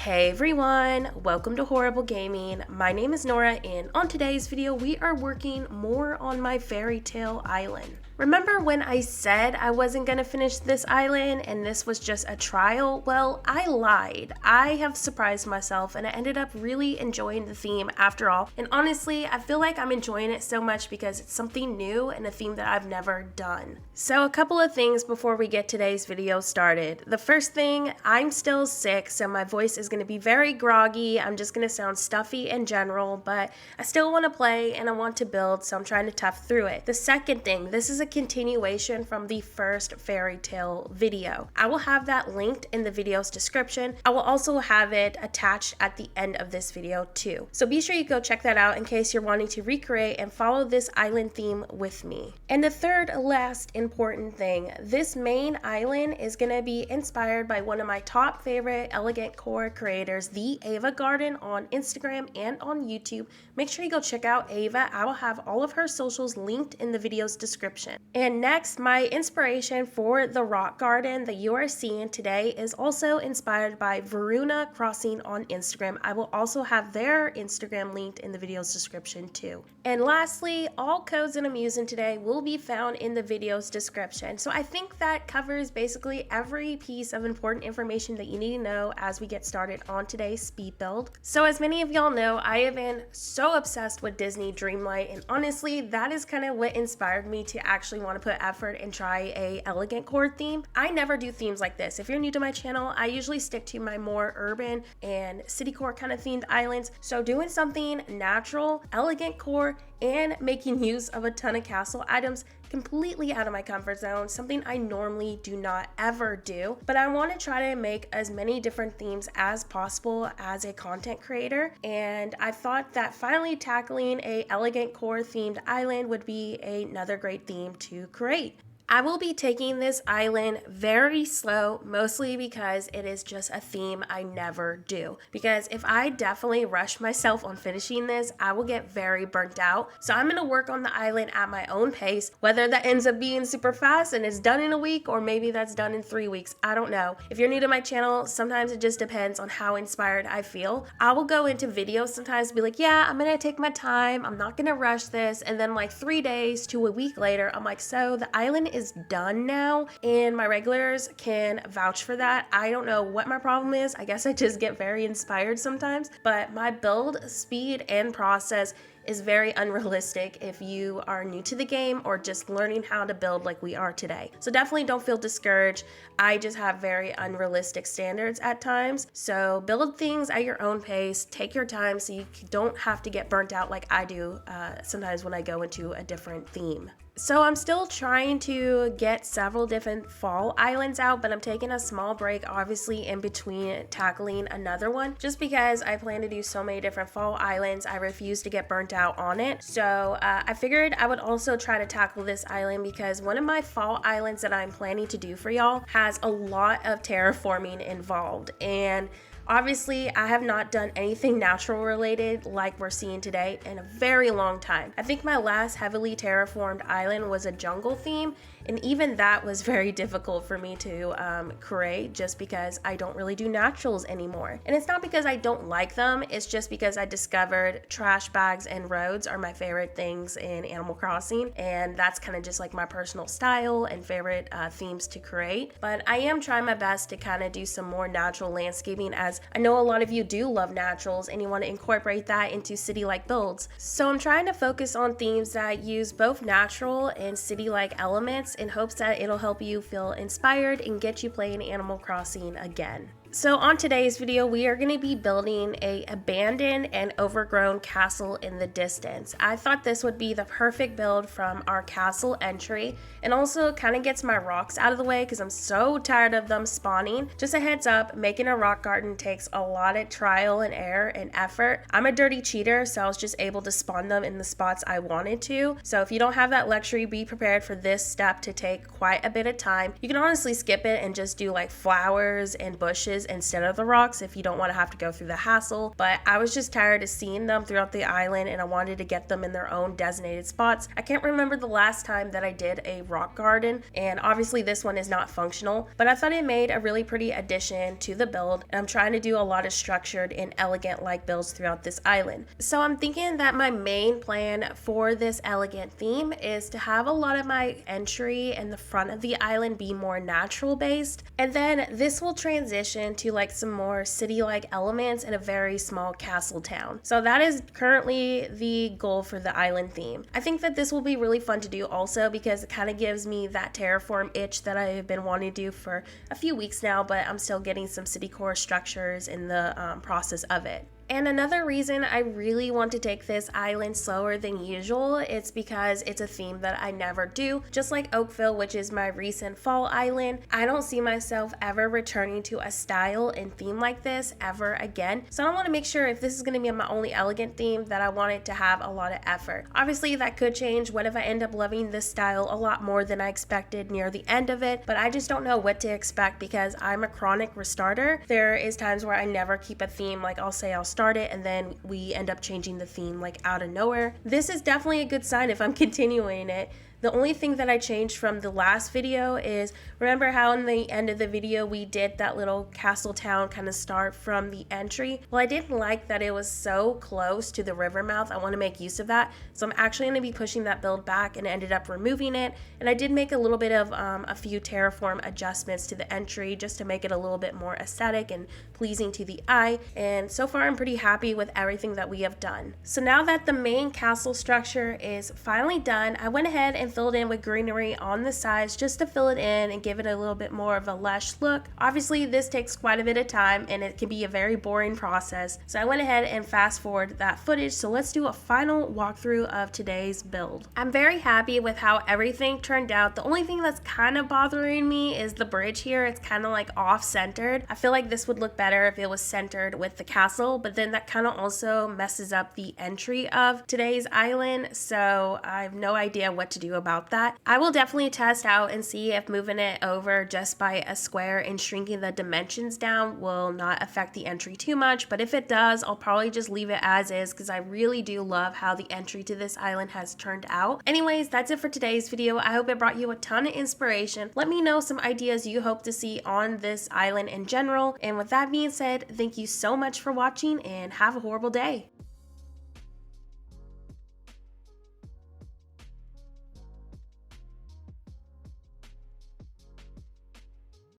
Hey everyone, welcome to Horrible Gaming. My name is Nora and on today's video we are working more on my fairytale island. Remember when I said I wasn't gonna finish this island and this was just a trial? Well, I lied. I have surprised myself and I ended up really enjoying the theme after all. And honestly, I feel like I'm enjoying it so much because it's something new and a theme that I've never done. So a couple of things before we get today's video started. The first thing, I'm still sick, so my voice is gonna be very groggy. I'm just gonna sound stuffy in general, but I still wanna play and I want to build, so I'm trying to tough through it. The second thing, this is a continuation from the first fairytale video. I will have that linked in the video's description. I will also have it attached at the end of this video too. So be sure you go check that out in case you're wanting to recreate and follow this island theme with me. And the third last important thing, this main island is gonna be inspired by one of my top favorite Elegantcore creators, TheAvaGarden on Instagram and on YouTube. Make sure you go check out Ava. I will have all of her socials linked in the video's description. And next, my inspiration for the rock garden that you are seeing today is also inspired by varuna.crossing on Instagram. I will also have their Instagram linked in the video's description too. And lastly, all codes that I'm using today will be found in the video's description. So I think that covers basically every piece of important information that you need to know as we get started on today's speed build. So as many of y'all know, I have been so obsessed with Disney Dreamlight, and honestly, that is kind of what inspired me to actually want to put effort and try a Elegantcore theme. I never do themes like this. If you're new to my channel, I usually stick to my more urban and city core kind of themed islands. So doing something natural, Elegantcore, and making use of a ton of castle items completely out of my comfort zone, something I normally do not ever do, but I want to try to make as many different themes as possible as a content creator, and I thought that finally tackling a Elegantcore themed island would be another great theme to create. I will be taking this island very slow, mostly because it is just a theme I never do. Because if I definitely rush myself on finishing this, I will get very burnt out. So I'm gonna work on the island at my own pace, whether that ends up being super fast and it's done in a week, or maybe that's done in 3 weeks, I don't know. If you're new to my channel, sometimes it just depends on how inspired I feel. I will go into videos sometimes be like, yeah, I'm gonna take my time, I'm not gonna rush this, and then like 3 days to a week later, I'm like, so the island is done now, and my regulars can vouch for that. I don't know what my problem is. I guess I just get very inspired sometimes, but my build speed and process is very unrealistic if you are new to the game or just learning how to build like we are today. So definitely don't feel discouraged. I just have very unrealistic standards at times. So build things at your own pace, take your time so you don't have to get burnt out like I do sometimes when I go into a different theme. So I'm still trying to get several different fall islands out, but I'm taking a small break obviously in between tackling another one just because I plan to do so many different fall islands. I refuse to get burnt out on it. So I figured I would also try to tackle this island because one of my fall islands that I'm planning to do for y'all has a lot of terraforming involved, and obviously, I have not done anything natural related like we're seeing today in a very long time. I think my last heavily terraformed island was a jungle theme, and even that was very difficult for me to create just because I don't really do naturals anymore. And it's not because I don't like them, it's just because I discovered trash bags and roads are my favorite things in Animal Crossing, and that's kind of just like my personal style and favorite themes to create. But I am trying my best to kind of do some more natural landscaping, as I know a lot of you do love naturals and you want to incorporate that into city-like builds. So I'm trying to focus on themes that use both natural and city-like elements in hopes that it'll help you feel inspired and get you playing Animal Crossing again. So on today's video, we are going to be building a abandoned and overgrown castle in the distance. I thought this would be the perfect build from our castle entry, and also kind of gets my rocks out of the way because I'm so tired of them spawning. Just a heads up, making a rock garden takes a lot of trial and error and effort. I'm a dirty cheater, so I was just able to spawn them in the spots I wanted to. So if you don't have that luxury, be prepared for this step to take quite a bit of time. You can honestly skip it and just do like flowers and bushes houses instead of the rocks if you don't want to have to go through the hassle, but I was just tired of seeing them throughout the island and I wanted to get them in their own designated spots. I can't remember the last time that I did a rock garden, and obviously this one is not functional, but I thought it made a really pretty addition to the build, and I'm trying to do a lot of structured and elegant like builds throughout this island. So I'm thinking that my main plan for this elegant theme is to have a lot of my entry and the front of the island be more natural based, and then this will transition to like some more city-like elements in a very small castle town. So that is currently the goal for the island theme. I think that this will be really fun to do also because it kind of gives me that terraform itch that I have been wanting to do for a few weeks now, but I'm still getting some city core structures in the process of it. And another reason I really want to take this island slower than usual, it's because it's a theme that I never do. Just like Oakville, which is my recent fall island, I don't see myself ever returning to a style and theme like this ever again. So I want to make sure if this is going to be my only elegant theme that I want it to have a lot of effort. Obviously that could change. What if I end up loving this style a lot more than I expected near the end of it? But I just don't know what to expect because I'm a chronic restarter. There is times where I never keep a theme, like I'll say I'll start it and then we end up changing the theme like out of nowhere. This is definitely a good sign if I'm continuing it. The only thing that I changed from the last video is, remember how in the end of the video we did that little castle town kind of start from the entry? Well, I didn't like that it was so close to the river mouth. I want to make use of that. So I'm actually going to be pushing that build back and ended up removing it. And I did make a little bit of a few terraform adjustments to the entry just to make it a little bit more aesthetic and pleasing to the eye. And so far I'm pretty happy with everything that we have done. So now that the main castle structure is finally done, I went ahead and filled in with greenery on the sides just to fill it in and give it a little bit more of a lush look. Obviously this takes quite a bit of time and it can be a very boring process, so I went ahead and fast forward that footage. So let's do a final walkthrough of today's build. I'm very happy with how everything turned out. The only thing that's kind of bothering me is the bridge here. It's kind of like off-centered. I feel like this would look better if it was centered with the castle, but then that kind of also messes up the entry of today's island, so I have no idea what to do about that. I will definitely test out and see if moving it over just by a square and shrinking the dimensions down will not affect the entry too much, but if it does, I'll probably just leave it as is because I really do love how the entry to this island has turned out. Anyways, that's it for today's video. I hope it brought you a ton of inspiration. Let me know some ideas you hope to see on this island in general, and with that being said, thank you so much for watching and have a horrible day.